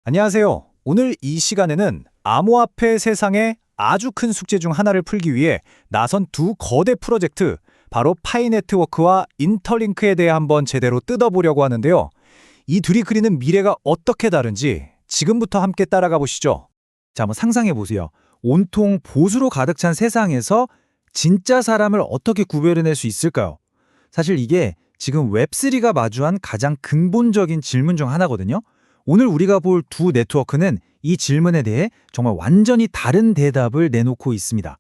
안녕하세요. 오늘 이 시간에는 암호화폐 세상의 아주 큰 숙제 중 하나를 풀기 위해 나선 두 거대 프로젝트, 바로 파이 네트워크와 인터링크에 대해 한번 제대로 뜯어보려고 하는데요. 이 둘이 그리는 미래가 어떻게 다른지 지금부터 함께 따라가 보시죠. 자, 한번 상상해 보세요. 온통 보수로 가득 찬 세상에서 진짜 사람을 어떻게 구별해낼 수 있을까요? 사실 이게 지금 웹3가 마주한 가장 근본적인 질문 중 하나거든요. 오늘 우리가 볼 두 네트워크는 이 질문에 대해 정말 완전히 다른 대답을 내놓고 있습니다.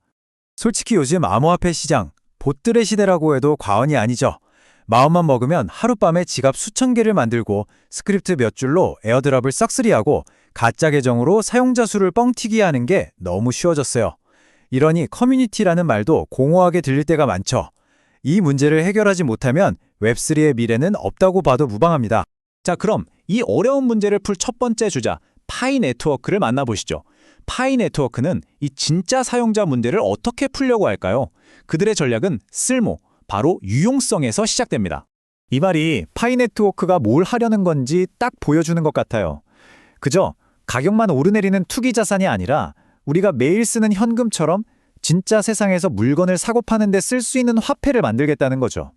솔직히 요즘 암호화폐 시장, 봇들의 시대라고 해도 과언이 아니죠. 마음만 먹으면 하룻밤에 지갑 수천 개를 만들고 스크립트 몇 줄로 에어드랍을 싹쓸이하고 가짜 계정으로 사용자 수를 뻥튀기 하는 게 너무 쉬워졌어요. 이러니 커뮤니티라는 말도 공허하게 들릴 때가 많죠. 이 문제를 해결하지 못하면 웹3의 미래는 없다고 봐도 무방합니다. 자, 그럼 이 어려운 문제를 풀 첫 번째 주자, 파이 네트워크를 만나보시죠. 파이 네트워크는 이 진짜 사용자 문제를 어떻게 풀려고 할까요? 그들의 전략은 쓸모, 바로 유용성에서 시작됩니다. 이 말이 파이 네트워크가 뭘 하려는 건지 딱 보여주는 것 같아요. 그저 가격만 오르내리는 투기 자산이 아니라 우리가 매일 쓰는 현금처럼 진짜 세상에서 물건을 사고 파는 데 쓸 수 있는 화폐를 만들겠다는 거죠.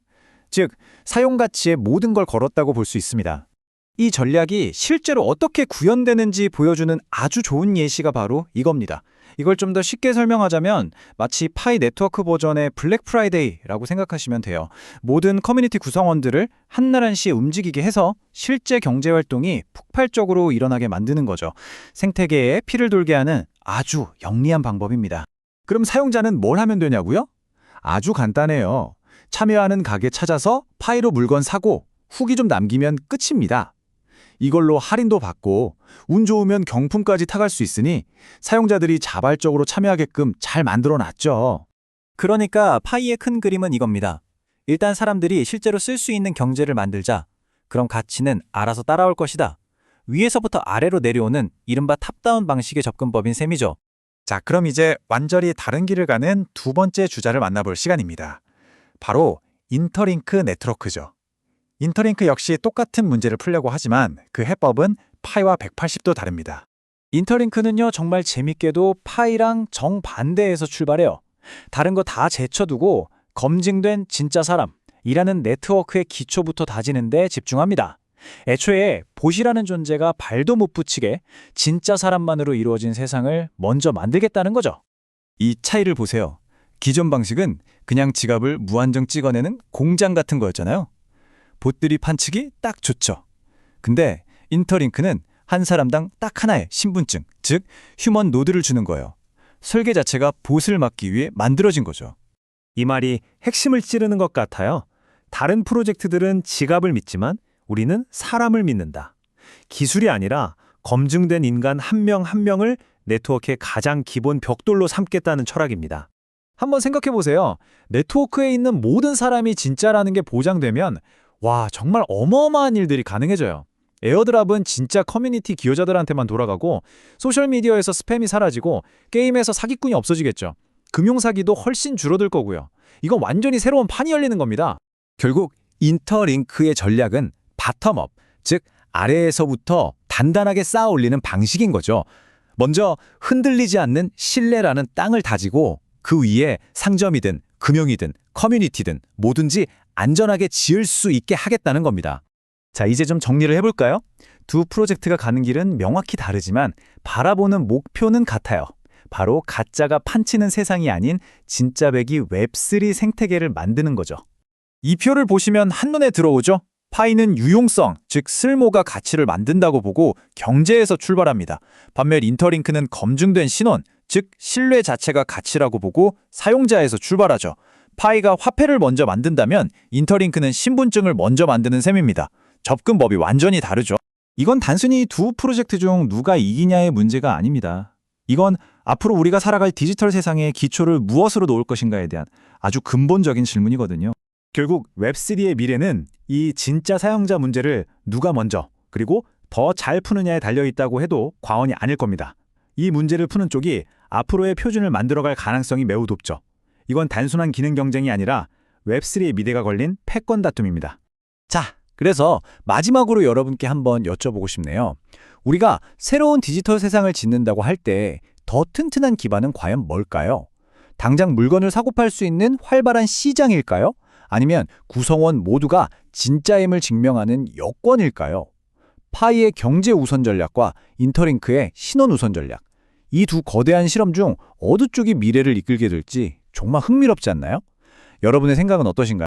즉, 사용 가치에 모든 걸 걸었다고 볼 수 있습니다. 이 전략이 실제로 어떻게 구현되는지 보여주는 아주 좋은 예시가 바로 이겁니다. 이걸 좀 더 쉽게 설명하자면 마치 파이 네트워크 버전의 블랙 프라이데이라고 생각하시면 돼요. 모든 커뮤니티 구성원들을 한날 한시에 움직이게 해서 실제 경제 활동이 폭발적으로 일어나게 만드는 거죠. 생태계에 피를 돌게 하는 아주 영리한 방법입니다. 그럼 사용자는 뭘 하면 되냐고요? 아주 간단해요. 참여하는 가게 찾아서 파이로 물건 사고 후기 좀 남기면 끝입니다. 이걸로 할인도 받고 운 좋으면 경품까지 타갈 수 있으니 사용자들이 자발적으로 참여하게끔 잘 만들어놨죠. 그러니까 파이의 큰 그림은 이겁니다. 일단 사람들이 실제로 쓸 수 있는 경제를 만들자. 그럼 가치는 알아서 따라올 것이다. 위에서부터 아래로 내려오는 이른바 탑다운 방식의 접근법인 셈이죠. 자, 그럼 이제 완전히 다른 길을 가는 두 번째 주자를 만나볼 시간입니다. 바로 인터링크 네트워크죠. 인터링크 역시 똑같은 문제를 풀려고 하지만 그 해법은 파이와 180도 다릅니다. 인터링크는요, 정말 재밌게도 파이랑 정반대에서 출발해요. 다른 거 다 제쳐두고 검증된 진짜 사람이라는 네트워크의 기초부터 다지는 데 집중합니다. 애초에 봇이라는 존재가 발도 못 붙이게 진짜 사람만으로 이루어진 세상을 먼저 만들겠다는 거죠. 이 차이를 보세요. 기존 방식은 그냥 지갑을 무한정 찍어내는 공장 같은 거였잖아요. 봇들이 판치기 딱 좋죠. 근데 인터링크는 한 사람당 딱 하나의 신분증, 즉 휴먼 노드를 주는 거예요. 설계 자체가 봇을 막기 위해 만들어진 거죠. 이 말이 핵심을 찌르는 것 같아요. 다른 프로젝트들은 지갑을 믿지만 우리는 사람을 믿는다. 기술이 아니라 검증된 인간 한 명 한 명을 네트워크의 가장 기본 벽돌로 삼겠다는 철학입니다. 한번 생각해 보세요. 네트워크에 있는 모든 사람이 진짜라는 게 보장되면 와, 정말 어마어마한 일들이 가능해져요. 에어드랍은 진짜 커뮤니티 기여자들한테만 돌아가고 소셜미디어에서 스팸이 사라지고 게임에서 사기꾼이 없어지겠죠. 금융사기도 훨씬 줄어들 거고요. 이건 완전히 새로운 판이 열리는 겁니다. 결국 인터링크의 전략은 바텀업, 즉 아래에서부터 단단하게 쌓아 올리는 방식인 거죠. 먼저 흔들리지 않는 신뢰라는 땅을 다지고 그 위에 상점이든 금융이든 커뮤니티든 뭐든지 안전하게 지을 수 있게 하겠다는 겁니다. 자, 이제 좀 정리를 해볼까요? 두 프로젝트가 가는 길은 명확히 다르지만 바라보는 목표는 같아요. 바로 가짜가 판치는 세상이 아닌 진짜 백이 웹3 생태계를 만드는 거죠. 이 표를 보시면 한눈에 들어오죠? 파이는 유용성, 즉 쓸모가 가치를 만든다고 보고 경제에서 출발합니다. 반면 인터링크는 검증된 신원, 즉 신뢰 자체가 가치라고 보고 사용자에서 출발하죠. 파이가 화폐를 먼저 만든다면 인터링크는 신분증을 먼저 만드는 셈입니다. 접근법이 완전히 다르죠. 이건 단순히 두 프로젝트 중 누가 이기냐의 문제가 아닙니다. 이건 앞으로 우리가 살아갈 디지털 세상의 기초를 무엇으로 놓을 것인가에 대한 아주 근본적인 질문이거든요. 결국 웹3의 미래는 이 진짜 사용자 문제를 누가 먼저 그리고 더 잘 푸느냐에 달려있다고 해도 과언이 아닐 겁니다. 이 문제를 푸는 쪽이 앞으로의 표준을 만들어갈 가능성이 매우 높죠. 이건 단순한 기능 경쟁이 아니라 웹3의 미래가 걸린 패권 다툼입니다. 자, 그래서 마지막으로 여러분께 한번 여쭤보고 싶네요. 우리가 새로운 디지털 세상을 짓는다고 할 때 더 튼튼한 기반은 과연 뭘까요? 당장 물건을 사고 팔 수 있는 활발한 시장일까요? 아니면 구성원 모두가 진짜임을 증명하는 여권일까요? 파이의 경제 우선 전략과 인터링크의 신원 우선 전략. 이 두 거대한 실험 중 어느 쪽이 미래를 이끌게 될지 정말 흥미롭지 않나요? 여러분의 생각은 어떠신가요?